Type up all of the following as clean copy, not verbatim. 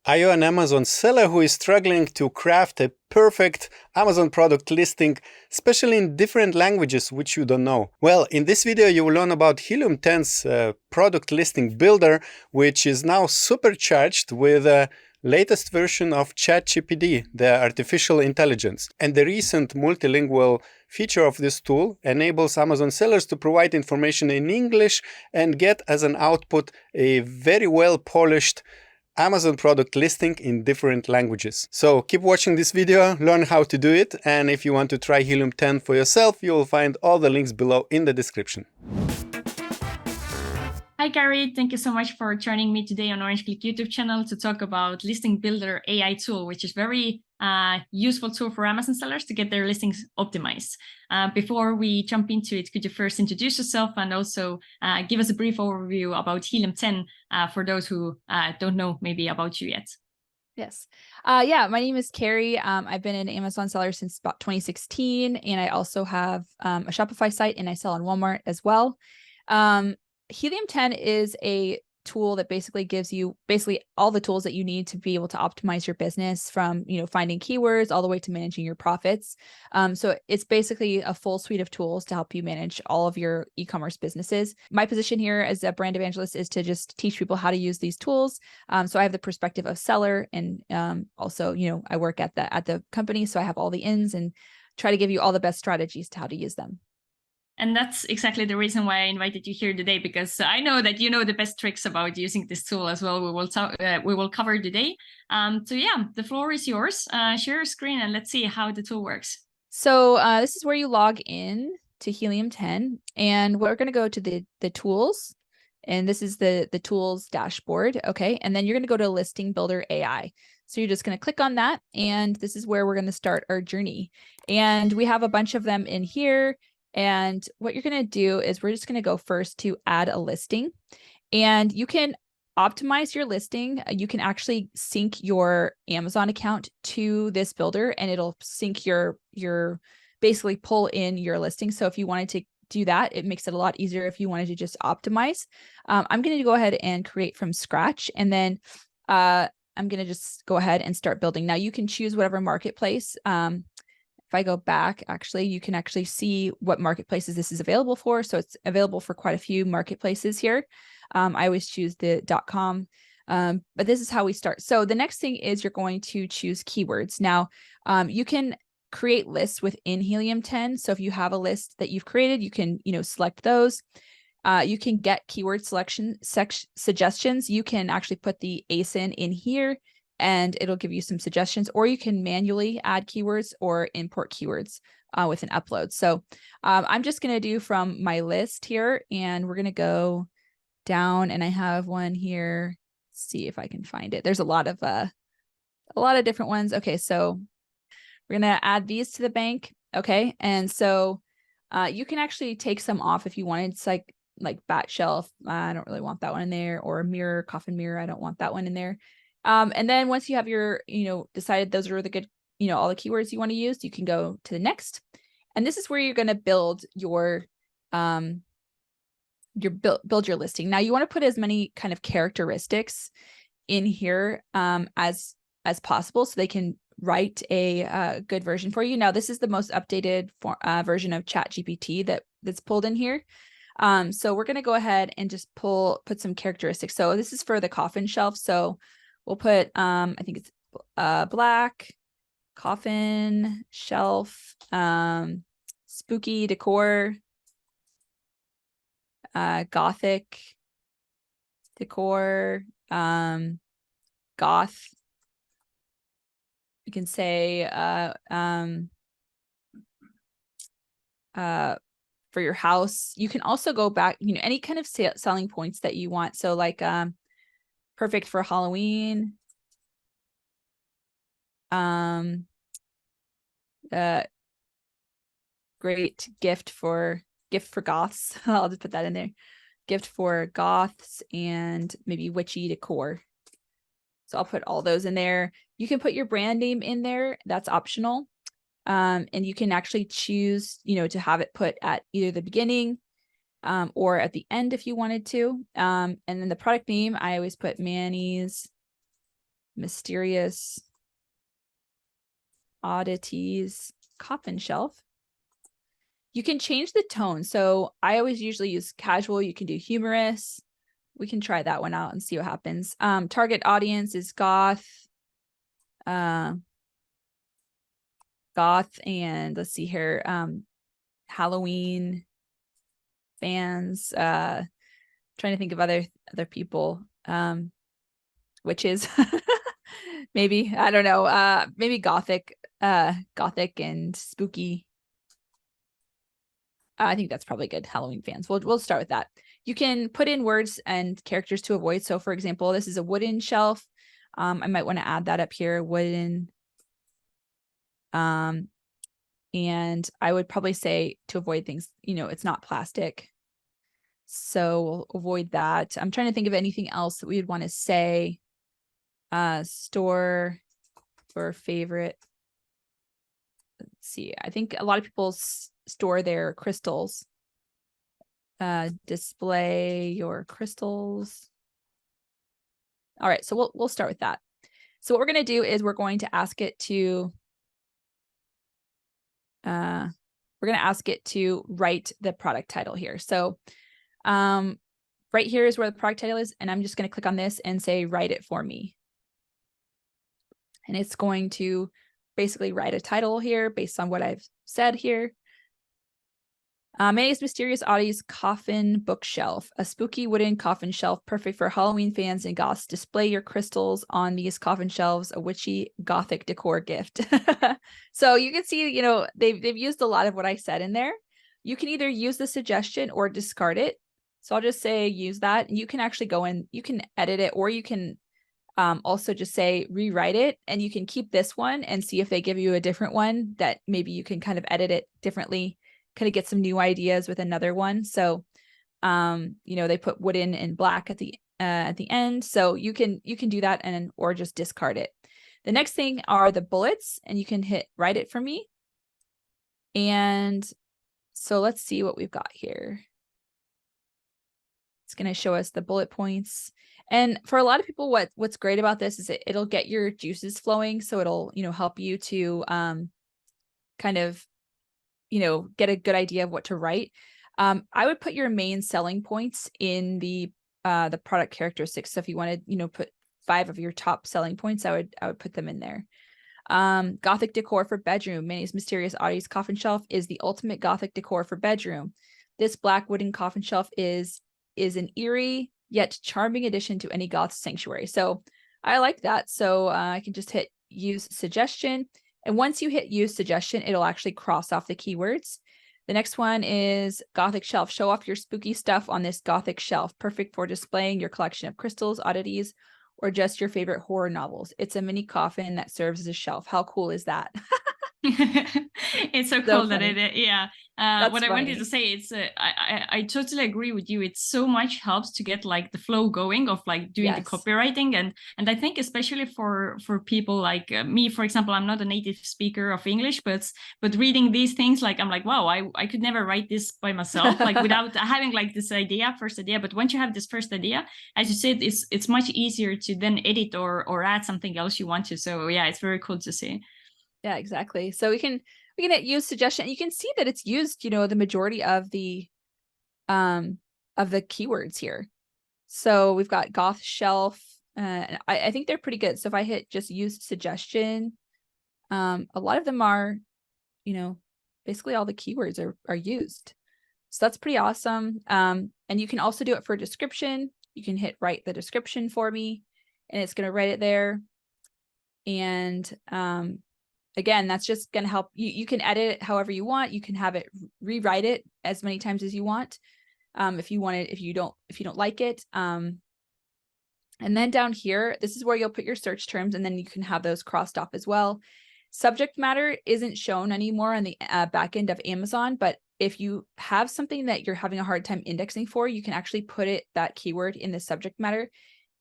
Are you an Amazon seller who is struggling to craft a perfect Amazon product listing, especially in different languages which you don't know? Well, in this video, you will learn about Helium 10's product listing builder, which is now supercharged with a latest version of ChatGPT, the artificial intelligence. And the recent multilingual feature of this tool enables Amazon sellers to provide information in English and get as an output a very well polished Amazon product listing in different languages. So keep watching this video, learn how to do it, and if you want to try Helium 10 for yourself, you will find all the links below in the description. Hi, Gary. Thank you so much for joining me today on OrangeClick YouTube channel to talk about Listing Builder AI tool, which is very useful tool for Amazon sellers to get their listings optimized. Before we jump into it, could you first introduce yourself and also give us a brief overview about Helium 10 for those who don't know maybe about you yet? Yes. Yeah, my name is Carrie. I've been an Amazon seller since about 2016, and I also have a Shopify site and I sell on Walmart as well. Helium 10 is a tool that basically gives you all the tools that you need to be able to optimize your business, from finding keywords all the way to managing your profits. So it's basically a full suite of tools to help you manage all of your e-commerce businesses. My position here as a brand evangelist is to just teach people how to use these tools. So I have the perspective of seller, and also I work at the company, so I have all the ins and try to give you all the best strategies to how to use them. And that's exactly the reason why I invited you here today, because I know that you know the best tricks about using this tool as well. We will cover today. So yeah, the floor is yours. Share your screen and let's see how the tool works. So this is where you log in to Helium 10, and we're going to go to the tools, and this is the tools dashboard. Okay, and then you're going to go to Listing Builder AI. So you're just going to click on that, and this is where we're going to start our journey. And we have a bunch of them in here. And what you're going to do is we're just going to go first to add a listing, and you can optimize your listing. You can actually sync your Amazon account to this builder, and it'll sync your basically pull in your listing. So if you wanted to do that, it makes it a lot easier if you wanted to just optimize. I'm going to go ahead and create from scratch, and then I'm going to just go ahead and start building. Now you can choose whatever marketplace. If I go back, actually, you can actually see what marketplaces this is available for. So it's available for quite a few marketplaces here. I always choose the .com, but this is how we start. So the next thing is you're going to choose keywords. Now, you can create lists within Helium 10. So if you have a list that you've created, you can select those. You can get keyword selection suggestions. You can actually put the ASIN in here, and it'll give you some suggestions, or you can manually add keywords or import keywords with an upload. So I'm just going to do from my list here, and we're going to go down, and I have one here. Let's see if I can find it. There's a lot of different ones. Okay, so we're going to add these to the bank. Okay, and so you can actually take some off if you wanted. It's like bat shelf. I don't really want that one in there, or mirror, coffin mirror. I don't want that one in there. And then once you have your, decided those are the good, all the keywords you want to use, you can go to the next. And this is where you're going to build your build your listing. Now you want to put as many kind of characteristics in here as possible, so they can write a good version for you. Now this is the most updated version of ChatGPT that's pulled in here. So we're going to go ahead and just put some characteristics. So this is for the coffin shelf. So we'll put, I think it's black, coffin, shelf, spooky decor, gothic decor, goth. You can say for your house. You can also go back, any kind of selling points that you want. So like perfect for Halloween. Great gift for goths. I'll just put that in there. Gift for goths and maybe witchy decor. So I'll put all those in there. You can put your brand name in there. That's optional. And you can actually choose, to have it put at either the beginning or at the end if you wanted to. And then the product name, I always put Manny's mysterious oddities coffin shelf. You can change the tone. So I always usually use casual. You can do humorous. We can try that one out and see what happens. Target audience is goth. Goth and let's see here. Halloween fans. Trying to think of other people. Witches. Maybe. I don't know. Maybe gothic and spooky. I think that's probably good. Halloween fans. We'll start with that. You can put in words and characters to avoid. So for example, this is a wooden shelf. I might want to add that up here. Wooden. And I would probably say to avoid things, it's not plastic. So we'll avoid that. I'm trying to think of anything else that we would want to say. Store for favorite. Let's see. I think a lot of people store their crystals. Display your crystals. All right, so we'll start with that. So what we're going to do is we're going to ask it to write the product title here. So right here is where the product title is, and I'm just going to click on this and say write it for me. And it's going to basically write a title here based on what I've said here. May's Mysterious Oddities Coffin Bookshelf, a spooky wooden coffin shelf perfect for Halloween fans and goths. Display your crystals on these coffin shelves, a witchy gothic decor gift. So you can see, they've used a lot of what I said in there. You can either use the suggestion or discard it. So I'll just say use that. You can actually go in, you can edit it, or you can also just say rewrite it, and you can keep this one and see if they give you a different one that maybe you can kind of edit it differently, kind of get some new ideas with another one. So, they put wooden and black at the end. So you can do that or just discard it. The next thing are the bullets, and you can hit write it for me. And so let's see what we've got here. It's going to show us the bullet points. And for a lot of people, what's great about this is it'll get your juices flowing. So it'll, help you to kind of, get a good idea of what to write. I would put your main selling points in the product characteristics. So if you want to, put 5 of your top selling points, I would put them in there. Gothic decor for bedroom. May's Mysterious Oddities Coffin Shelf is the ultimate gothic decor for bedroom. This black wooden coffin shelf is an eerie yet charming addition to any goth sanctuary. So I like that. So I can just hit use suggestion. And once you hit use suggestion, it'll actually cross off the keywords. The next one is Gothic Shelf. Show off your spooky stuff on this Gothic shelf. Perfect for displaying your collection of crystals, oddities, or just your favorite horror novels. It's a mini coffin that serves as a shelf. How cool is that? It's so cool that what I wanted to say, it's I totally agree with you. It so much helps to get like the flow going of like doing the copywriting, and I think especially for people like me, for example, I'm not a native speaker of English, but reading these things, like I'm like, wow, I could never write this by myself, like without having like this first idea. But once you have this first idea, as you said, it's much easier to then edit or add something else you want to. So yeah, it's very cool to see. Yeah, exactly. So we can use suggestion. You can see that it's used, the majority of the keywords here. So we've got goth shelf. I think they're pretty good. So if I hit just use suggestion, a lot of them are, basically all the keywords are used. So that's pretty awesome. And you can also do it for description. You can hit write the description for me, and it's going to write it there. And again, that's just going to help you. You can edit it however you want. You can have it rewrite it as many times as you want. If you don't like it. And then down here, this is where you'll put your search terms, and then you can have those crossed off as well. Subject matter isn't shown anymore on the back end of Amazon, but if you have something that you're having a hard time indexing for, you can actually put that keyword in the subject matter.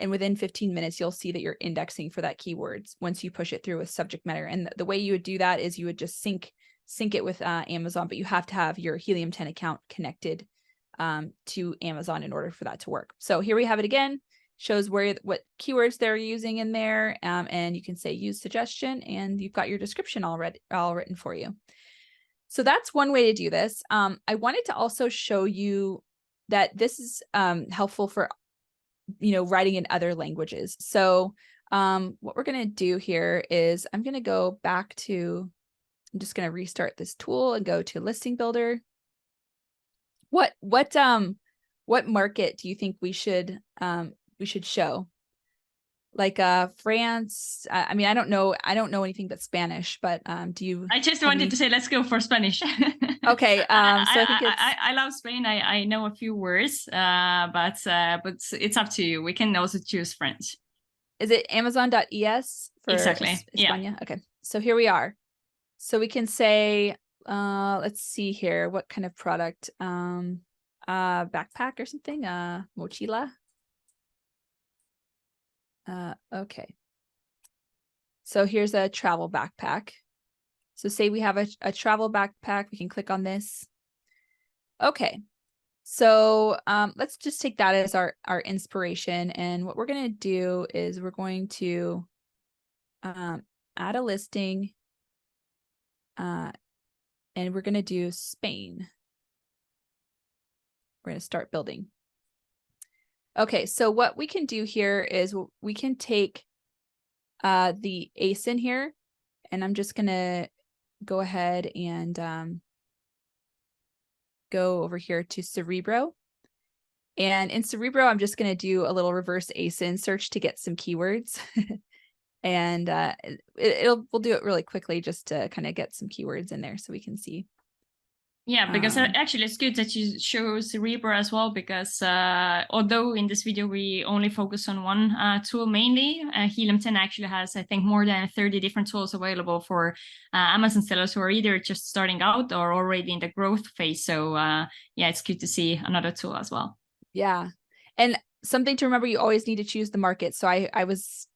And within 15 minutes, you'll see that you're indexing for that keywords once you push it through with subject matter. And the way you would do that is you would just sync it with Amazon, but you have to have your Helium 10 account connected to Amazon in order for that to work. So here we have it again. shows what keywords they're using in there, and you can say use suggestion, and you've got your description all written for you. So that's one way to do this. I wanted to also show you that this is helpful for writing in other languages. So what we're going to do here is I'm going to go back to, I'm just going to restart this tool and go to Listing Builder. What market do you think we should show? Like France? I mean, I don't know anything but Spanish, but do you? I just wanted to say, let's go for Spanish. Okay. So I think I love Spain. I know a few words, but it's up to you. We can also choose French. Is it Amazon.es for exactly? España? Yeah. Okay. So here we are. So we can say, let's see here, what kind of product? Backpack or something? Mochila. Okay. So here's a travel backpack. So say we have a travel backpack, we can click on this. Okay. So let's just take that as our inspiration. And what we're going to do is we're going to add a listing, and we're going to do Spain. We're going to start building. Okay, so what we can do here is we can take the ASIN here, and I'm just going to go ahead and go over here to Cerebro. And in Cerebro, I'm just going to do a little reverse ASIN search to get some keywords. And we'll do it really quickly just to kind of get some keywords in there so we can see. Yeah, because actually it's good that you show Cerebro as well, because although in this video we only focus on one tool mainly, Helium 10 actually has, I think, more than 30 different tools available for Amazon sellers who are either just starting out or already in the growth phase. So yeah, it's good to see another tool as well. Yeah, and something to remember, you always need to choose the market. So I was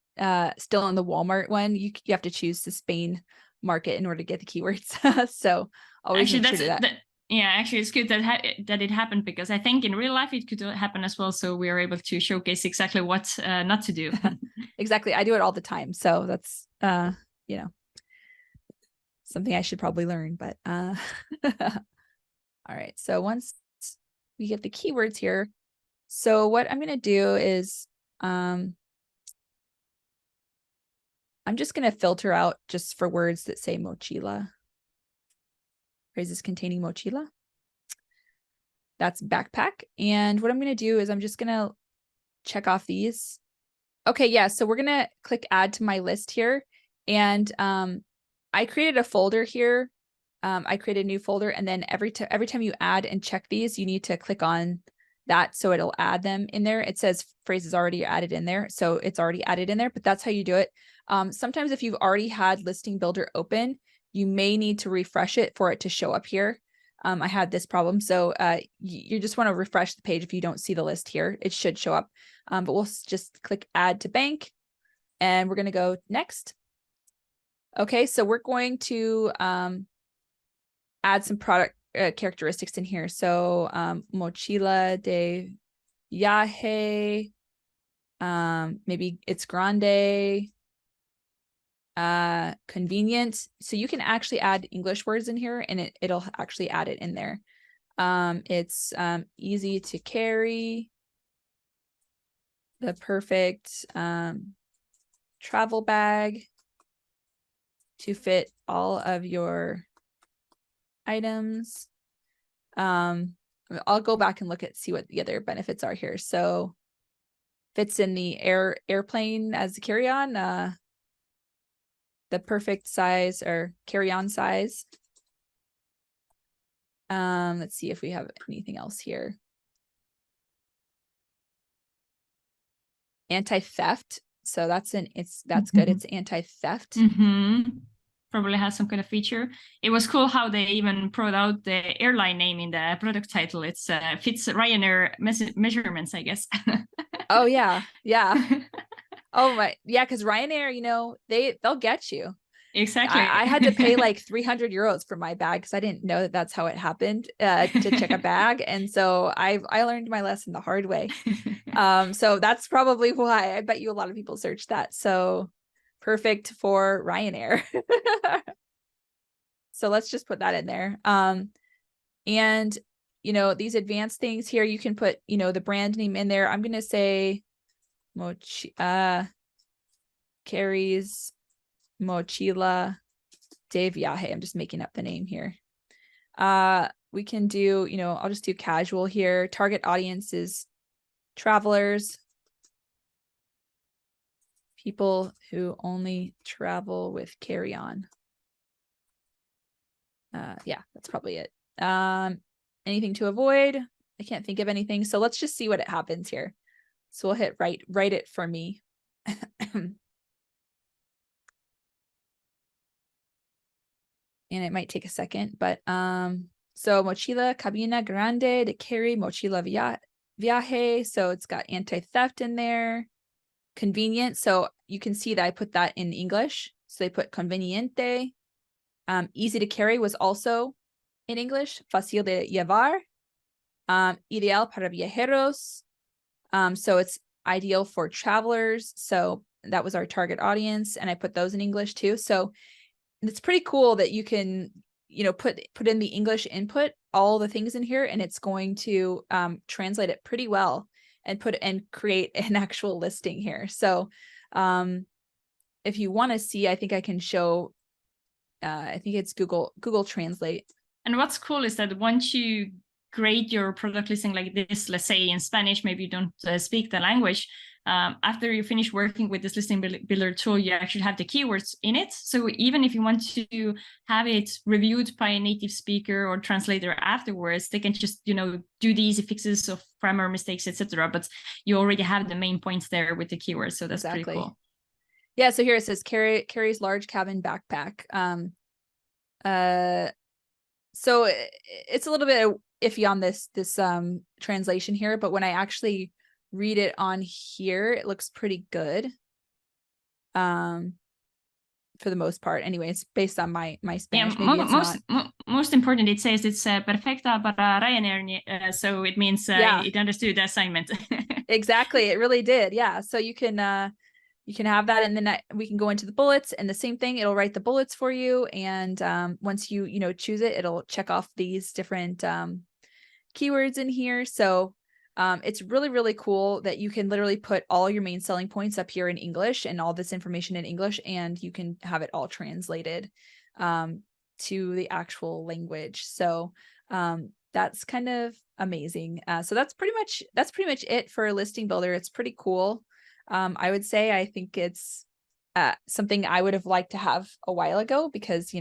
still on the Walmart one. You have to choose the Spain market in order to get the keywords. So always actually, make sure to do that. Yeah, actually, it's good that it happened, because I think in real life it could happen as well. So we are able to showcase exactly what not to do. Exactly. I do it all the time. So that's, something I should probably learn, but all right. So once we get the keywords here, so what I'm going to do is I'm just going to filter out just for words that say mochila. Phrases containing mochila. That's backpack. And what I'm going to do is I'm just going to check off these. Okay, yeah, so we're going to click add to my list here. And I created a folder here. I created a new folder, and then every time you add and check these, you need to click on that so it'll add them in there. It says phrases already added in there, so it's already added in there, but that's how you do it. Sometimes if you've already had Listing Builder open, you may need to refresh it for it to show up here. I had this problem, so you just want to refresh the page if you don't see the list here. It should show up, but we'll just click add to bank, and we're going to go next. Okay, so we're going to add some product characteristics in here. So mochila de viaje, maybe it's grande, convenient. So you can actually add English words in here, and it'll actually add it in there. It's easy to carry, the perfect travel bag to fit all of your items. I'll go back and look at see what the other benefits are here. So fits in the airplane as a carry-on, the perfect size or carry-on size. Let's see if we have anything else here. Anti-theft. So that's good. It's anti-theft. Probably has some kind of feature. It was cool how they even brought out the airline name in the product title. It's fits Ryanair measurements, I guess. Oh yeah. Oh my, yeah, because Ryanair, they'll get you. Exactly. I had to pay like 300 euros for my bag because I didn't know that that's how it happened to check a bag. And so I learned my lesson the hard way. So that's probably why I bet you a lot of people search that. So perfect for Ryanair. So let's just put that in there. And, you know, these advanced things here, you can put, you know, the brand name in there. I'm going to say Carrie's Mochila de Viaje. I'm just making up the name here. We can do, you know, I'll just do casual here. Target audience is travelers, people who only travel with carry-on. Yeah, that's probably it. Anything to avoid? I can't think of anything. So let's just see what it happens here. So we'll hit write it for me. And it might take a second, but so mochila cabina grande de carry mochila viaje. So it's got anti-theft in there. Convenient. So you can see that I put that in English. So they put conveniente. Easy to carry was also in English. Fácil de llevar. Ideal para viajeros. So it's ideal for travelers. So that was our target audience. And I put those in English too. So it's pretty cool that you can, you know, put in the English input, all the things in here, and it's going to translate it pretty well and create an actual listing here. So if you want to see, I think I can show, I think it's Google Translate. And what's cool is that once you create your product listing like this, let's say in Spanish, maybe you don't speak the language, after you finish working with this listing builder tool, you actually have the keywords in it. So even if you want to have it reviewed by a native speaker or translator afterwards, they can just, you know, do the easy fixes of grammar mistakes, etc. But you already have the main points there with the keywords. So that's pretty cool. Yeah, so here it says carries large cabin backpack. So it's a little bit iffy on this translation here, but when I actually read it on here, it looks pretty good. For the most part, anyway, it's based on my Spanish. Yeah, most important, it says it's perfecta para Ryanair, so it means it understood the assignment. Exactly, it really did. Yeah, so you can have that, and then we can go into the bullets, and the same thing, it'll write the bullets for you, and once you choose it, it'll check off these different keywords in here. So it's really, really cool that you can literally put all your main selling points up here in English and all this information in English, and you can have it all translated to the actual language. So that's kind of amazing. So that's pretty much it for a listing builder. It's pretty cool. I would say I think it's something I would have liked to have a while ago, because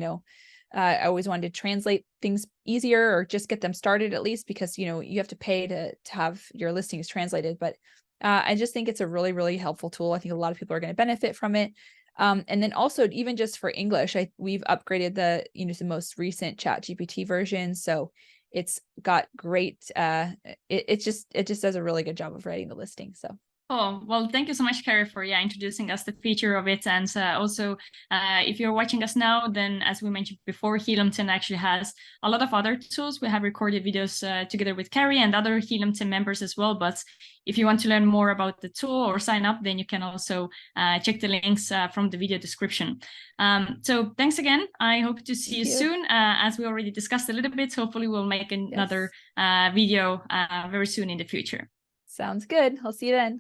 I always wanted to translate things easier, or just get them started at least, because you have to pay to have your listings translated. But I just think it's a really, really helpful tool. I think a lot of people are going to benefit from it. And then also, even just for English, we've upgraded the most recent ChatGPT version, so it's got great. It just does a really good job of writing the listing. So. Oh, well, thank you so much, Carrie, for introducing us the feature of it. And also, if you're watching us now, then as we mentioned before, Helium 10 actually has a lot of other tools. We have recorded videos together with Carrie and other Helium 10 members as well. But if you want to learn more about the tool or sign up, then you can also check the links from the video description. So thanks again. I hope to see you soon. As we already discussed a little bit, hopefully we'll make another video very soon in the future. Sounds good. I'll see you then.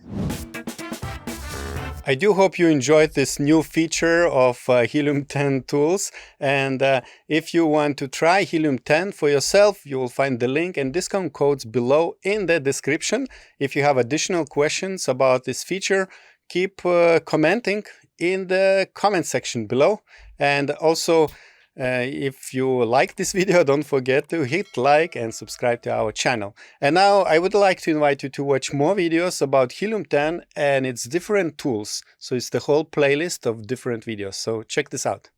I do hope you enjoyed this new feature of Helium 10 tools. And if you want to try Helium 10 for yourself, you will find the link and discount codes below in the description. If you have additional questions about this feature, keep commenting in the comment section below. And also, if you like this video, don't forget to hit like and subscribe to our channel. And now I would like to invite you to watch more videos about Helium 10 and its different tools. So it's the whole playlist of different videos. So check this out.